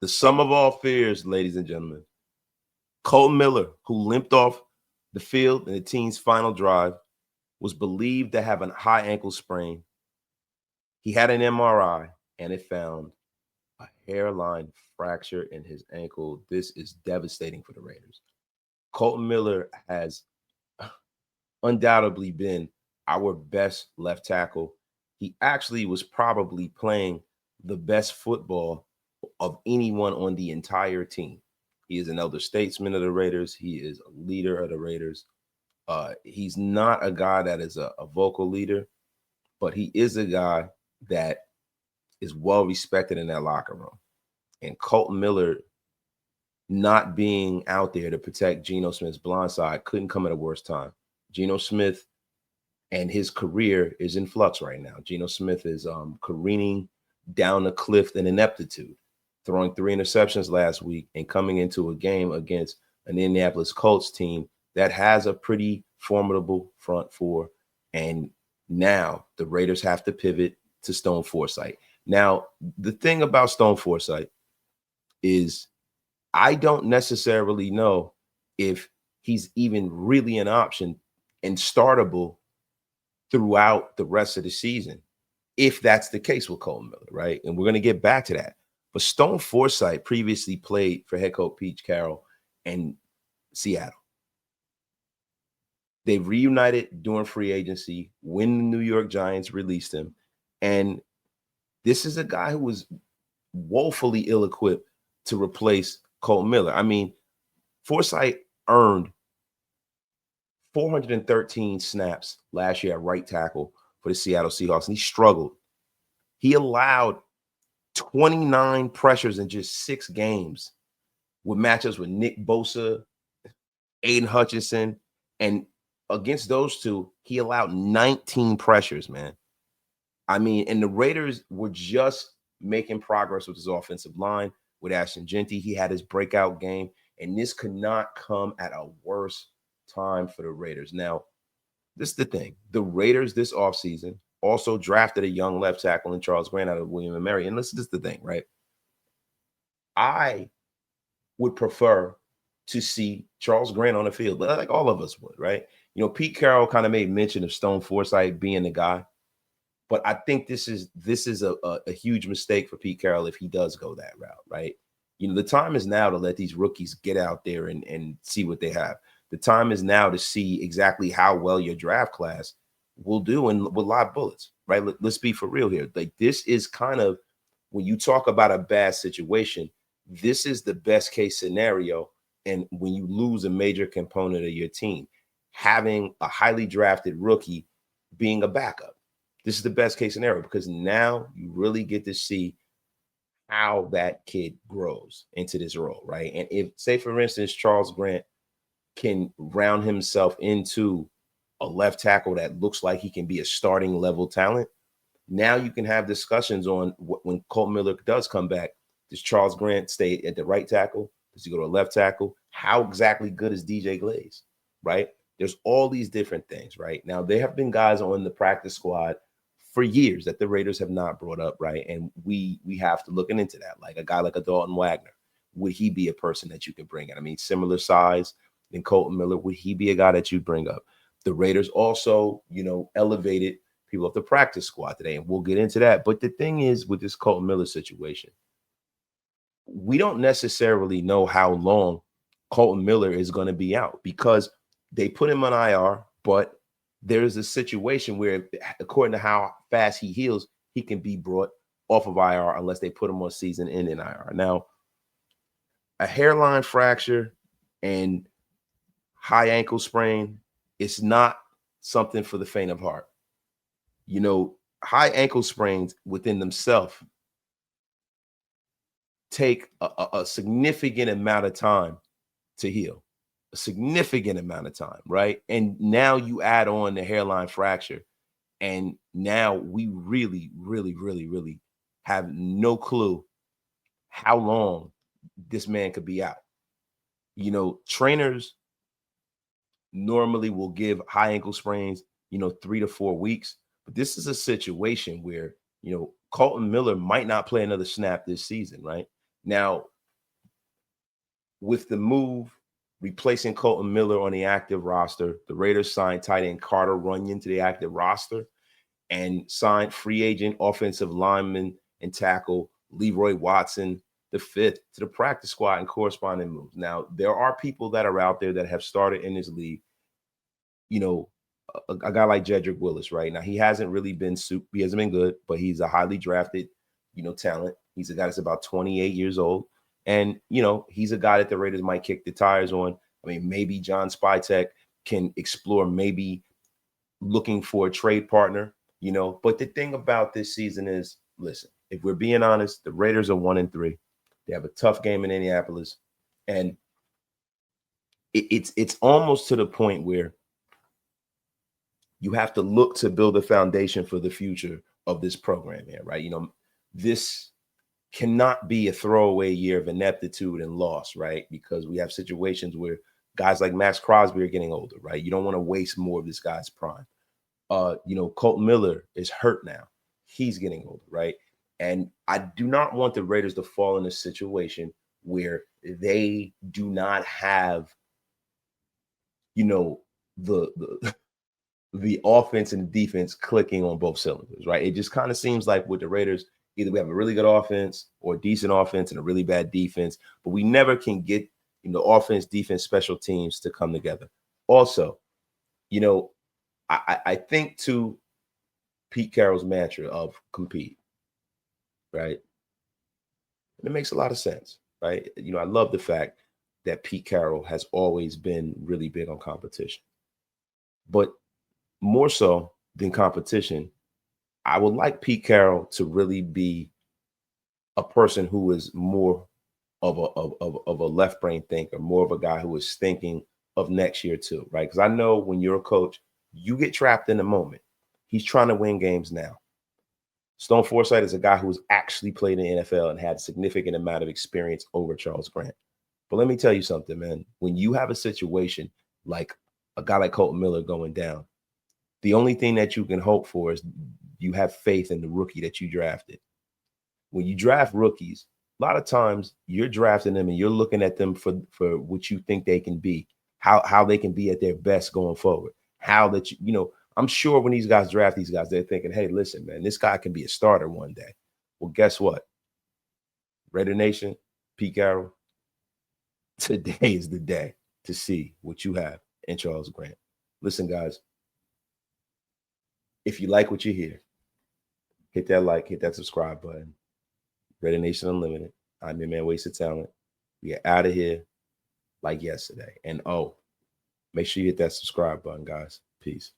The sum of all fears, ladies and gentlemen. Kolton Miller, who limped off the field in the team's final drive, was believed to have a high ankle sprain. He had an MRI, and it found a hairline fracture in his ankle. This is devastating for the Raiders. Kolton Miller has undoubtedly been our best left tackle. He actually was probably playing the best football of anyone on the entire team. He is an elder statesman of the Raiders. He is a leader of the Raiders. He's not a guy that is a vocal leader, but he is a guy that is well respected in that locker room. And Kolton Miller not being out there to protect Geno Smith's blind side couldn't come at a worse time. Geno Smith and his career is in flux right now. Geno Smith is careening down a cliff in ineptitude, throwing 3 interceptions last week and coming into a game against an Indianapolis Colts team that has a pretty formidable front four. And now the Raiders have to pivot to Stone Forsythe. Now, the thing about Stone Forsythe is I don't necessarily know if he's even really an option and startable throughout the rest of the season, if that's the case with Kolton Miller, right? And we're going to get back to that. But Stone Forsythe previously played for head coach Pete Carroll in Seattle. They reunited during free agency when the New York Giants released him. And this is a guy who was woefully ill-equipped to replace Kolton Miller. I mean, Forsythe earned 413 snaps last year at right tackle for the Seattle Seahawks, and he struggled. He allowed 29 pressures in just 6 games with matchups with Nick Bosa, Aiden Hutchinson, and against those two, he allowed 19 pressures, man. I mean, and the Raiders were just making progress with his offensive line. With Ashton Genty, he had his breakout game, and this could not come at a worse time for the Raiders. Now, this is the thing. The Raiders this offseason also drafted a young left tackle in Charles Grant out of William & Mary. And this is the thing, right? I would prefer to see Charles Grant on the field, like all of us would, right? You know, Pete Carroll kind of made mention of Stone Forsythe being the guy. But I think this is a huge mistake for Pete Carroll if he does go that route, right? You know, the time is now to let these rookies get out there and see what they have. The time is now to see exactly how well your draft class will do and with live bullets, right? Let's be for real here. Like, this is kind of, when you talk about a bad situation, this is the best case scenario. And when you lose a major component of your team, having a highly drafted rookie being a backup. This is the best case scenario because now you really get to see how that kid grows into this role, right? And if, say, for instance, Charles Grant can round himself into a left tackle that looks like he can be a starting level talent, now you can have discussions on when Kolton Miller does come back. Does Charles Grant stay at the right tackle? Does he go to a left tackle? How exactly good is DJ Glaze, right? There's all these different things, right? Now, there have been guys on the practice squad for years that the Raiders have not brought up, right? And we have to look into that. Like a guy like a Dalton Wagner, would he be a person that you could bring in? I mean, similar size than Kolton Miller, would he be a guy that you bring up? The Raiders also, you know, elevated people off the practice squad today, and we'll get into that. But the thing is, with this Kolton Miller situation, we don't necessarily know how long Kolton Miller is going to be out because they put him on IR, but there's a situation where, according to how fast he heals, he can be brought off of IR unless they put him on season-ending IR. Now, a hairline fracture and high ankle sprain, it's not something for the faint of heart. You know, high ankle sprains within themselves take a significant amount of time to heal. A significant amount of time, right? And now you add on the hairline fracture, and now we really, really, really, really have no clue how long this man could be out. You know, trainers normally will give high ankle sprains, 3 to 4 weeks, but this is a situation where, Kolton Miller might not play another snap this season, right? Now, with the move replacing Kolton Miller on the active roster, the Raiders signed tight end Carter Runyon to the active roster and signed free agent offensive lineman and tackle Leroy Watson the fifth to the practice squad and corresponding moves. Now, there are people that are out there that have started in this league. You know, a guy like Jedrick Willis, right? Now, he hasn't really been he hasn't been good, but he's a highly drafted, talent. He's a guy that's about 28 years old. And, he's a guy that the Raiders might kick the tires on. I mean, maybe John Spytek can explore maybe looking for a trade partner, But the thing about this season is, listen, if we're being honest, the Raiders are 1-3. They have a tough game in Indianapolis. And it's almost to the point where you have to look to build a foundation for the future of this program here, right? This cannot be a throwaway year of ineptitude and loss, right? Because we have situations where guys like Max Crosby are getting older, right? You don't want to waste more of this guy's prime. Kolton Miller is hurt now. He's getting older, right? And I do not want the Raiders to fall in a situation where they do not have, the offense and defense clicking on both cylinders, right? It just kind of seems like with the Raiders, either we have a really good offense or a decent offense and a really bad defense, but we never can get, offense, defense, special teams to come together. Also, I think to Pete Carroll's mantra of compete, right? And it makes a lot of sense, right? I love the fact that Pete Carroll has always been really big on competition. But more so than competition, I would like Pete Carroll to really be a person who is more of a left brain thinker, more of a guy who is thinking of next year too, right? Because I know when you're a coach, you get trapped in the moment. He's trying to win games now. Stone Forsythe is a guy who's actually played in the NFL and had a significant amount of experience over Charles Grant. But let me tell you something, man. When you have a situation like a guy like Kolton Miller going down, the only thing that you can hope for is you have faith in the rookie that you drafted. When you draft rookies, a lot of times you're drafting them and you're looking at them for what you think they can be, how they can be at their best going forward. How that I'm sure when these guys draft these guys, they're thinking, hey, listen, man, this guy can be a starter one day. Well, guess what? Raider Nation, Pete Carroll, today is the day to see what you have in Charles Grant. Listen, guys, if you like what you hear, hit that like, hit that subscribe button. Raider Nation Unlimited. I'm your man, Wasted Talent. We are out of here like yesterday. And make sure you hit that subscribe button, guys. Peace.